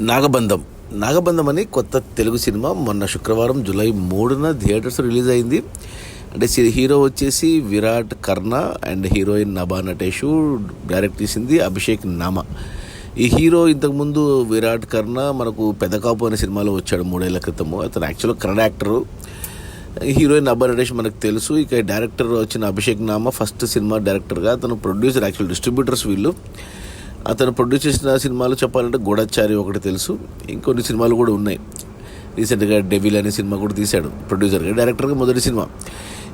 నాగబంధం. నాగబంధం అని కొత్త తెలుగు సినిమా మొన్న శుక్రవారం జూలై 3న థియేటర్స్ రిలీజ్ అయింది. అంటే హీరో వచ్చేసి విరాట్ కర్ణ అండ్ హీరోయిన్ నభా నటేషు. డైరెక్ట్ చేసింది అభిషేక్ నామా. ఈ హీరో ఇంతకుముందు విరాట్ కర్ణ మనకు పెదకాపు అనే సినిమాలో వచ్చాడు 3 ఏళ్ల క్రితము. అతను యాక్చువల్గా కన్నడ యాక్టరు. హీరోయిన్ నభా నటేష్ మనకు తెలుసు. ఇక డైరెక్టర్ వచ్చిన అభిషేక్ నామా ఫస్ట్ సినిమా డైరెక్టర్గా, అతను ప్రొడ్యూసర్, యాక్చువల్ డిస్ట్రిబ్యూటర్స్ వీళ్ళు. అతను ప్రొడ్యూస్ చేసిన సినిమాలు చెప్పాలంటే గూఢచారి ఒకటి తెలుసు, ఇంకొన్ని సినిమాలు కూడా ఉన్నాయి. రీసెంట్గా డెవిల్ అనే సినిమా కూడా తీశాడు ప్రొడ్యూసర్గా. డైరెక్టర్గా మొదటి సినిమా.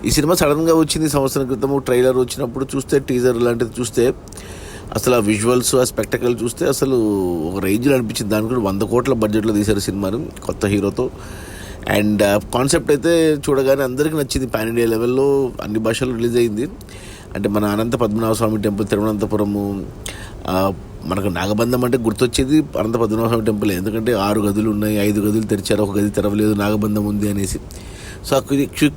ఈ సినిమా సడన్గా వచ్చింది సంవత్సరం క్రితము. ట్రైలర్ వచ్చినప్పుడు చూస్తే, టీజర్ లాంటిది చూస్తే, అసలు ఆ విజువల్స్, ఆ స్పెక్టకల్ చూస్తే అసలు ఒక రేంజ్లో అనిపించింది. దానికి కూడా 100 కోట్ల బడ్జెట్లో తీశారు సినిమాను కొత్త హీరోతో. అండ్ కాన్సెప్ట్ అయితే చూడగానే అందరికీ నచ్చింది. పాన్ ఇండియా లెవెల్లో అన్ని భాషల్లో రిలీజ్ అయింది. అంటే మన అనంత పద్మనాభ స్వామి టెంపుల్ తిరువనంతపురము. మనకు నాగబంధం అంటే గుర్తొచ్చేది అనంత పద్మనాభ స్వామి టెంపుల్. ఎందుకంటే 6 గదులు ఉన్నాయి, 5 గదులు తెరిచారు, ఒక గది తెరవలేదు, నాగబంధం ఉంది అనేసి. సో ఆ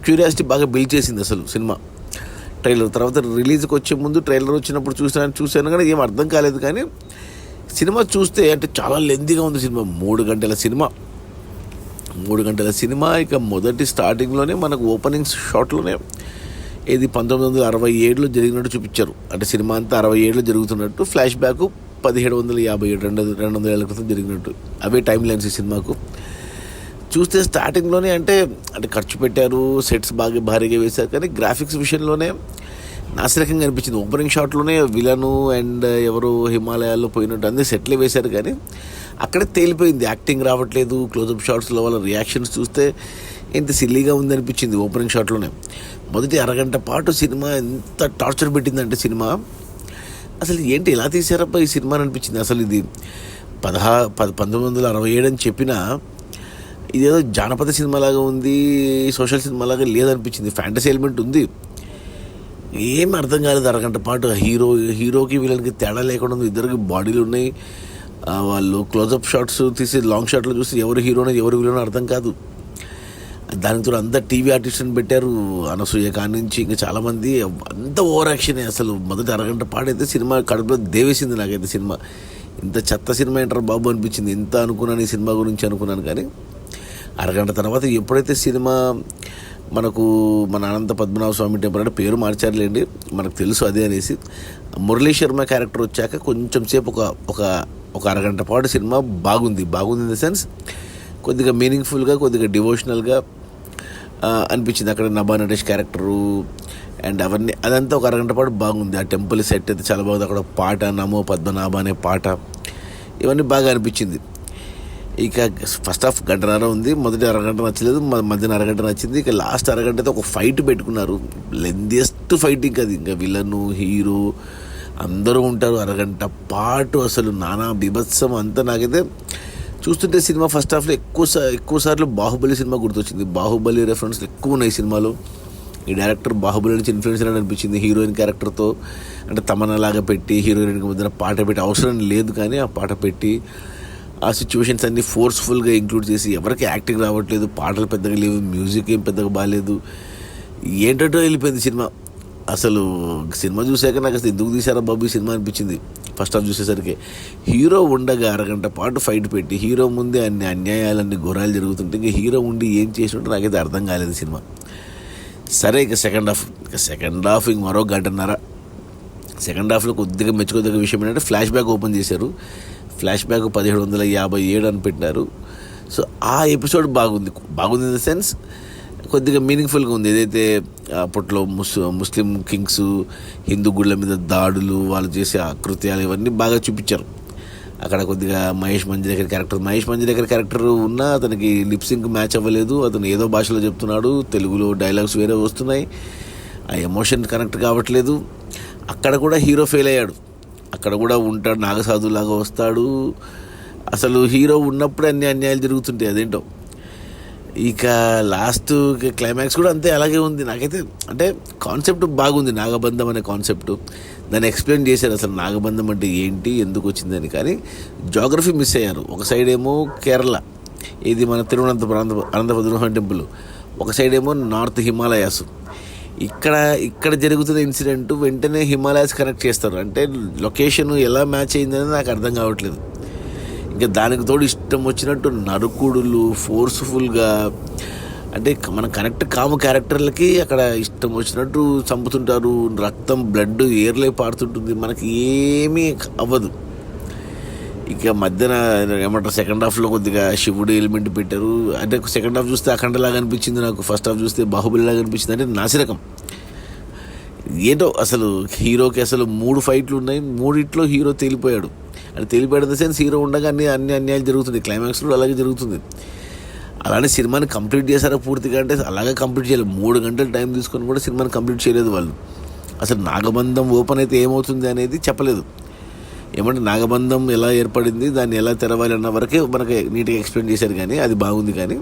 క్యూరియాసిటీ బాగా బిల్డ్ చేసింది అసలు సినిమా ట్రైలర్. తర్వాత రిలీజ్కి వచ్చే ముందు ట్రైలర్ వచ్చినప్పుడు చూశాను కానీ ఏం అర్థం కాలేదు. కానీ సినిమా చూస్తే అంటే చాలా లెంతీగా ఉంది సినిమా. 3 గంటల సినిమా. 3 గంటల సినిమా. ఇక మొదటి స్టార్టింగ్లోనే మనకు ఓపెనింగ్ షాట్లోనే ఇది 1967లో జరిగినట్టు చూపించారు. అంటే సినిమా అంతా 67లో జరుగుతున్నట్టు. ఫ్లాష్ బ్యాక్ 1757, 200 ఏళ్ల క్రితం జరిగినట్టు. అవే టైం లైన్స్ ఈ సినిమాకు. చూస్తే స్టార్టింగ్లోనే అంటే ఖర్చు పెట్టారు, సెట్స్ బాగా భారీగా వేశారు, కానీ గ్రాఫిక్స్ విషయంలోనే నాసిరకంగా అనిపించింది. ఓపెనింగ్ షాట్లోనే విలను అండ్ ఎవరు హిమాలయాల్లో పోయినట్టు అన్నీ సెట్లే వేశారు, కానీ అక్కడే తేలిపోయింది. యాక్టింగ్ రావట్లేదు. క్లోజప్ షాట్స్లో వాళ్ళ రియాక్షన్స్ చూస్తే ఎంత సిల్లీగా ఉందనిపించింది ఓపెనింగ్ షాట్లోనే. మొదటి అరగంట పాటు సినిమా ఎంత టార్చర్ పెట్టిందంటే సినిమా అసలు ఏంటి ఇలా తీశారబ్బా ఈ సినిమా అనిపించింది. అసలు ఇది 1967 అని చెప్పినా ఇదేదో జానపద సినిమాలాగా ఉంది, సోషల్ సినిమాలాగా లేదనిపించింది. ఫ్యాంటసీ ఎలిమెంట్ ఉంది. ఏం అర్థం కాలేదు అరగంట పాటు. హీరోకి వీళ్ళకి తేడా లేకుండా ఉంది. ఇద్దరికి బాడీలు ఉన్నాయి. వాళ్ళు క్లోజప్ షాట్స్ తీసి లాంగ్ షాట్లో చూసి ఎవరు హీరోనో ఎవరు విలనో అర్థం కాదు. దానితో అంతా టీవీ ఆర్టిస్ట్ని పెట్టారు. అనసూయ కాడి నుంచి ఇంకా చాలామంది. అంత ఓవర్ యాక్షనే. అసలు మొదటి అరగంట పాడైతే సినిమా కడుపులో దేవేసింది నాకైతే. సినిమా ఇంత చెత్త సినిమా ఏంటారు బాబు అనిపించింది. ఇంత అనుకున్నాను ఈ సినిమా గురించి అనుకున్నాను, కానీ అరగంట తర్వాత ఎప్పుడైతే సినిమా మనకు మన అనంత పద్మనాభ స్వామి టెంపుల్ అంటే పేరు మార్చారులేండి, మనకు తెలుసు అదే అనేసి. మురళీ శర్మ క్యారెక్టర్ వచ్చాక కొంచెం సేపు ఒక అరగంట పాటు సినిమా బాగుంది ఇన్ ద సెన్స్ కొద్దిగా మీనింగ్ఫుల్గా, కొద్దిగా డివోషనల్గా అనిపించింది. అక్కడ నభా నటేష్ క్యారెక్టరు అండ్ అవన్నీ అదంతా ఒక అరగంట పాటు బాగుంది. ఆ టెంపుల్ సెట్ అయితే చాలా బాగుంది. అక్కడ పాట, నమో పద్మనాభ అనే పాట, ఇవన్నీ బాగా అనిపించింది. ఇక ఫస్ట్ హాఫ్ గంటన్నర ఉంది. మొదటి అరగంట నచ్చలేదు, మధ్యన అరగంట నచ్చింది. ఇక లాస్ట్ అరగంట అయితే ఒక ఫైట్ పెట్టుకున్నారు. లెందియస్ట్ ఫైటింగ్ అది. ఇంకా విలను, హీరో అందరూ ఉంటారు అరగంట పాటు. అసలు నానా బీభత్సం అంతా. నాకైతే చూస్తుంటే సినిమా ఫస్ట్ హాఫ్లో ఎక్కువసార్లు బాహుబలి సినిమా గుర్తొచ్చింది. బాహుబలి రెఫరెన్స్లు ఎక్కువ ఉన్నాయి సినిమాలో. ఈ డైరెక్టర్ బాహుబలి నుంచి ఇన్ఫ్లుయెన్స్ అని అనిపించింది. హీరోయిన్ క్యారెక్టర్తో అంటే తమన్నాలాగా పెట్టి హీరోయిన్కి మధ్యన పాట పెట్టి అవసరం లేదు, కానీ ఆ పాట పెట్టి ఆ సిచ్యువేషన్స్ అన్నీ ఫోర్స్ఫుల్గా ఇంక్లూడ్ చేసి ఎవరికి యాక్టింగ్ రావట్లేదు, పాటలు పెద్దగా లేవు, మ్యూజిక్ ఏం పెద్దగా బాగాలేదు. ఏంటంటో వెళ్ళిపోయింది సినిమా. అసలు సినిమా చూసాక నాకు అసలు ఎందుకు తీశారా బాబు ఈ సినిమా అనిపించింది. ఫస్ట్ హాఫ్ చూసేసరికి హీరో ఉండగా అరగంట పాటు ఫైట్ పెట్టి హీరో ముందే అన్ని అన్యాయాలన్నీ ఘోరాలు జరుగుతుంటే ఇంకా హీరో ఉండి ఏం చేసినట్టు నాకైతే అర్థం కాలేదు సినిమా. సరే ఇక సెకండ్ హాఫ్ ఇంక మరో గంటన్నర. సెకండ్ హాఫ్లో కొద్దిగా మెచ్చుకోదగ్గ విషయం ఏంటంటే ఫ్లాష్ బ్యాక్ ఓపెన్ చేశారు. ఫ్లాష్ బ్యాక్ 1757 అని పెట్టినారు. సో ఆ ఎపిసోడ్ బాగుంది ఇన్ ద సెన్స్ కొద్దిగా మీనింగ్ఫుల్గా ఉంది. ఏదైతే అప్పట్లో ముస్లిం కింగ్స్ హిందూ గుళ్ళ మీద దాడులు, వాళ్ళు చేసే అకృత్యాలు, ఇవన్నీ బాగా చూపించారు. అక్కడ కొద్దిగా మహేష్ మంజరేకర్ క్యారెక్టర్ ఉన్నా అతనికి లిప్సింక్ మ్యాచ్ అవ్వలేదు. అతను ఏదో భాషలో చెప్తున్నాడు, తెలుగులో డైలాగ్స్ వేరే వస్తున్నాయి, ఆ ఎమోషన్ కనెక్ట్ కావట్లేదు. అక్కడ కూడా హీరో ఫెయిల్ అయ్యాడు. అక్కడ కూడా ఉంటాడు, నాగసాధులాగా వస్తాడు. అసలు హీరో ఉన్నప్పుడే అన్ని అన్యాయాలు జరుగుతుంటాయి, అదేంటో. ఇక లాస్ట్ క్లైమాక్స్ కూడా అంతే అలాగే ఉంది. నాకైతే అంటే కాన్సెప్ట్ బాగుంది, నాగబంధం అనే కాన్సెప్ట్. దాన్ని ఎక్స్ప్లెయిన్ చేశారు అసలు నాగబంధం అంటే ఏంటి, ఎందుకు వచ్చిందని. కానీ జాగ్రఫీ మిస్ అయ్యారు. ఒక సైడ్ ఏమో కేరళ, ఇది మన అనంతపద్మనాభ టెంపుల్. ఒక సైడ్ ఏమో నార్త్ హిమాలయాస్. ఇక్కడ జరుగుతున్న ఇన్సిడెంట్ వెంటనే హిమాలయాస్ కనెక్ట్ చేస్తారు. అంటే లొకేషన్ ఎలా మ్యాచ్ అయిందని నాకు అర్థం కావట్లేదు. ఇంకా దానికి తోడు ఇష్టం వచ్చినట్టు నరుకుడులు ఫోర్స్ఫుల్గా, అంటే మనం కనెక్ట్ కాము క్యారెక్టర్లకి అక్కడ ఇష్టం వచ్చినట్టు చంపుతుంటారు, రక్తం బ్లడ్ ఏర్లే పారుతుంటుంది, మనకి ఏమీ అవ్వదు. ఇక మధ్యన ఏమంటారు సెకండ్ హాఫ్లో కొద్దిగా శివుడు ఎలిమెంట్ పెట్టారు. అంటే సెకండ్ హాఫ్ చూస్తే అఖండలాగా అనిపించింది నాకు, ఫస్ట్ హాఫ్ చూస్తే బాహుబలిలాగా అనిపించింది. అంటే నాసిరకం ఏంటో అసలు. హీరోకి అసలు 3 ఫైట్లు ఉన్నాయి, 3 హీరో తేలిపోయాడు. అంటే తేలిపోయాడు సెన్స్ హీరో ఉండగా అన్ని అన్యాయాలు జరుగుతుంది, క్లైమాక్స్లో అలాగే జరుగుతుంది. అలానే సినిమాని కంప్లీట్ చేశారా పూర్తిగా అంటే అలాగే కంప్లీట్ చేయలేదు. 3 గంటలు టైం తీసుకొని కూడా సినిమాని కంప్లీట్ చేయలేదు వాళ్ళు. అసలు నాగబంధం ఓపెన్ అయితే ఏమవుతుంది అనేది చెప్పలేదు. ఏమంటే నాగబంధం ఎలా ఏర్పడింది, దాన్ని ఎలా తెరవాలి అన్న వరకే మనకి నీట్గా ఎక్స్ప్లెయిన్ చేశారు. కానీ అది బాగుంది. కానీ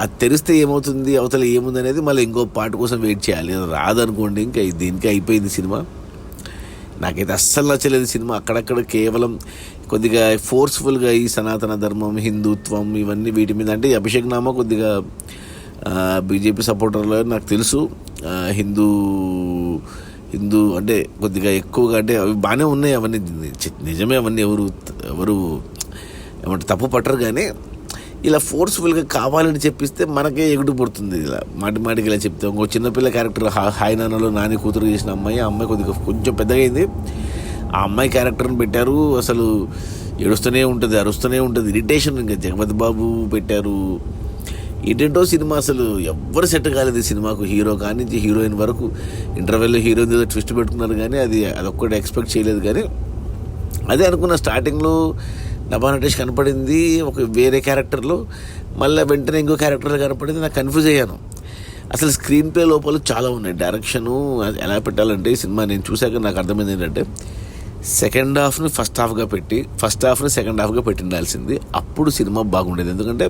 అది తెరిస్తే ఏమవుతుంది, అవతల ఏముంది అనేది మళ్ళీ ఇంకో పాట కోసం వెయిట్ చేయాలి. అది రాదనుకోండి ఇంకా దీనికి అయిపోయింది సినిమా. నాకైతే అస్సలు నచ్చలేదు సినిమా. అక్కడక్కడ కేవలం కొద్దిగా ఫోర్స్ఫుల్గా ఈ సనాతన ధర్మం, హిందుత్వం ఇవన్నీ వీటి మీద, అంటే అభిషేక్ నామా కొద్దిగా బీజేపీ సపోర్టర్లో నాకు తెలుసు. హిందూ అంటే కొద్దిగా ఎక్కువగా, అంటే అవి బాగానే ఉన్నాయి, అవన్నీ నిజమే, అవన్నీ ఎవరు ఏమంటే తప్పు పట్టరు. కానీ ఇలా ఫోర్స్ఫుల్గా కావాలని చెప్పిస్తే మనకే ఎగుడు పడుతుంది. ఇలా మాటికి ఇలా చెప్తే ఇంకో చిన్నపిల్ల క్యారెక్టర్ హాయ్ నాన్నలో నాని కూతురు చేసిన అమ్మాయి, ఆ అమ్మాయి కొద్దిగా కొంచెం పెద్దగా అయింది. ఆ అమ్మాయి క్యారెక్టర్ని పెట్టారు, అసలు ఏడుస్తూనే ఉంటుంది, అరుస్తూనే ఉంటుంది, ఇరిటేషన్. ఇంకా జగపతి బాబు పెట్టారు. ఏంటంటో సినిమా అసలు ఎవ్వరు సెట్ కాలేదు ఈ సినిమాకు. హీరో కానీ నుంచి హీరోయిన్ వరకు ఇంటర్వెల్లో హీరోయిన్ ఏదో ట్విస్ట్ పెట్టుకున్నారు, కానీ అదొక్కటి ఎక్స్పెక్ట్ చేయలేదు. కానీ అదే అనుకున్న స్టార్టింగ్లో నభా నటేష్ కనపడింది ఒక వేరే క్యారెక్టర్లో, మళ్ళీ వెంటనే ఇంకో క్యారెక్టర్లో కనపడింది. నాకు కన్ఫ్యూజ్ అయ్యాను. అసలు స్క్రీన్ ప్లే లోపల చాలా ఉన్నాయి. డైరెక్షను ఎలా పెట్టాలంటే ఈ సినిమా నేను చూశాక నాకు అర్థమైంది ఏంటంటే, సెకండ్ హాఫ్ని ఫస్ట్ హాఫ్గా పెట్టి ఫస్ట్ హాఫ్ని సెకండ్ హాఫ్గా పెట్టిండాల్సింది. అప్పుడు సినిమా బాగుండేది. ఎందుకంటే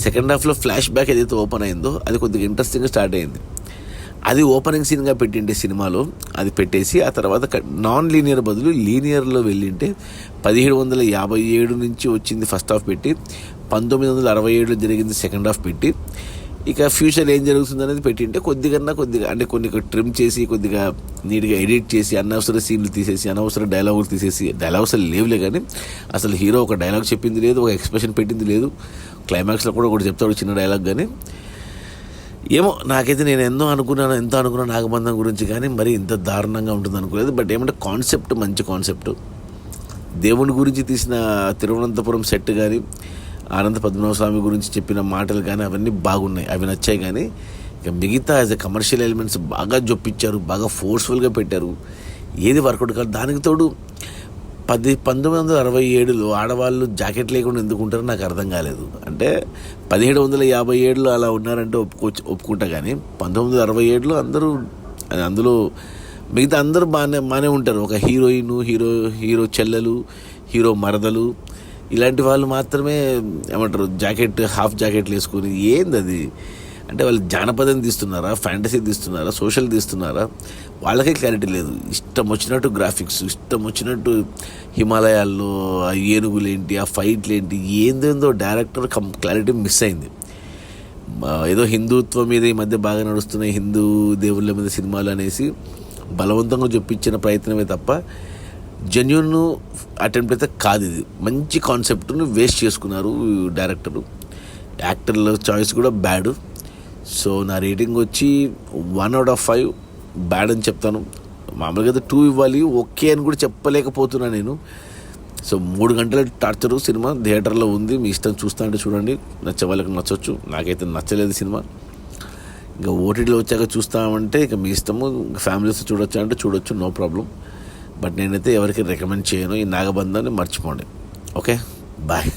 సెకండ్ హాఫ్లో ఫ్లాష్ బ్యాక్ ఏదైతే ఓపెన్ అయిందో అది కొద్దిగా ఇంట్రెస్టింగ్గా స్టార్ట్ అయింది. అది ఓపెనింగ్ సీన్గా పెట్టింటే సినిమాలో అది పెట్టేసి ఆ తర్వాత నాన్ లీనియర్ బదులు లీనియర్లో వెళ్ళింటే 1757 నుంచి వచ్చింది ఫస్ట్ హాఫ్ పెట్టి, 1967 జరిగింది సెకండ్ హాఫ్ పెట్టి, ఇక ఫ్యూచర్ ఏం జరుగుతుంది అనేది పెట్టింటే కొద్దిగా అంటే కొన్ని ట్రిమ్ చేసి కొద్దిగా నీట్గా ఎడిట్ చేసి అనవసర సీన్లు తీసేసి అనవసర డైలాగులు తీసేసి, డైలాగ్స్ లేవులే కానీ అసలు హీరో ఒక డైలాగ్ చెప్పింది లేదు, ఒక ఎక్స్ప్రెషన్ పెట్టింది లేదు. క్లైమాక్స్లో కూడా ఒకటి చెప్తాడు చిన్న డైలాగ్. కానీ ఏమో నాకైతే నేను ఎంతో అనుకున్నాను నాగబంధం గురించి, కానీ మరి ఇంత దారుణంగా ఉంటుంది అనుకోలేదు. బట్ ఏమంటే కాన్సెప్ట్ మంచి కాన్సెప్ట్. దేవుని గురించి తీసిన తిరువనంతపురం సెట్ కానీ ఆనంద పద్మనాభ స్వామి గురించి చెప్పిన మాటలు కానీ అవన్నీ బాగున్నాయి, అవి నచ్చాయి. కానీ ఇక మిగతా యాజ్ ఎ కమర్షియల్ ఎలిమెంట్స్ బాగా జొప్పించారు, బాగా ఫోర్స్ఫుల్గా పెట్టారు, ఏది వర్కౌట్ కాదు. దానికి తోడు 1967లో ఆడవాళ్ళు జాకెట్ లేకుండా ఎందుకు ఉంటారో నాకు అర్థం కాలేదు. అంటే 1757లో అలా ఉన్నారంటే ఒప్పుకుంటా. కానీ 1967లో అందులో మిగతా అందరూ బాగానే ఉంటారు. ఒక హీరోయిన్, హీరో చెల్లెలు, హీరో మరదలు, ఇలాంటి వాళ్ళు మాత్రమే ఏమంటారు హాఫ్ జాకెట్లు వేసుకుని. ఏంది అది? అంటే వాళ్ళు జానపదం తీస్తున్నారా, ఫ్యాంటసీ తీస్తున్నారా, సోషల్ తీస్తున్నారా, వాళ్ళకే క్లారిటీ లేదు. ఇష్టం వచ్చినట్టు గ్రాఫిక్స్, ఇష్టం వచ్చినట్టు హిమాలయాల్లో ఆ ఏనుగులేంటి, ఆ ఫైట్లేంటి, ఏందేందో డైరెక్టర్ క్లారిటీ మిస్ అయింది. ఏదో హిందుత్వం మీద ఈ మధ్య బాగా నడుస్తున్నాయి, హిందూ దేవుళ్ళ మీద సినిమాలు అనేసి బలవంతంగా చూపించిన ప్రయత్నమే తప్ప జెన్యూన్ అటెంప్ట్ అయితే కాదు. ఇది మంచి కాన్సెప్ట్ను వేస్ట్ చేసుకున్నారు డైరెక్టరు. యాక్టర్ల చాయిస్ కూడా బ్యాడ్. సో నా రేటింగ్ వచ్చి 1/5 బ్యాడ్ అని చెప్తాను. మామూలుగా అయితే 2 ఇవ్వాలి, ఓకే అని కూడా చెప్పలేకపోతున్నా నేను. సో 3 గంటల టార్చరు సినిమా థియేటర్లో ఉంది. మీ ఇష్టం, చూస్తా అంటే చూడండి, నచ్చే వాళ్ళకి నచ్చవచ్చు. నాకైతే నచ్చలేదు సినిమా. ఇంకా ఓటీటీలో వచ్చాక చూస్తామంటే ఇక మీ ఇష్టము. ఫ్యామిలీస్ చూడొచ్చా అంటే చూడొచ్చు, నో ప్రాబ్లం. బట్ నేనైతే ఎవరికి రికమెండ్ చేయను. ఈ నాగబంధాన్ని మర్చిపోండి. Okay, bye.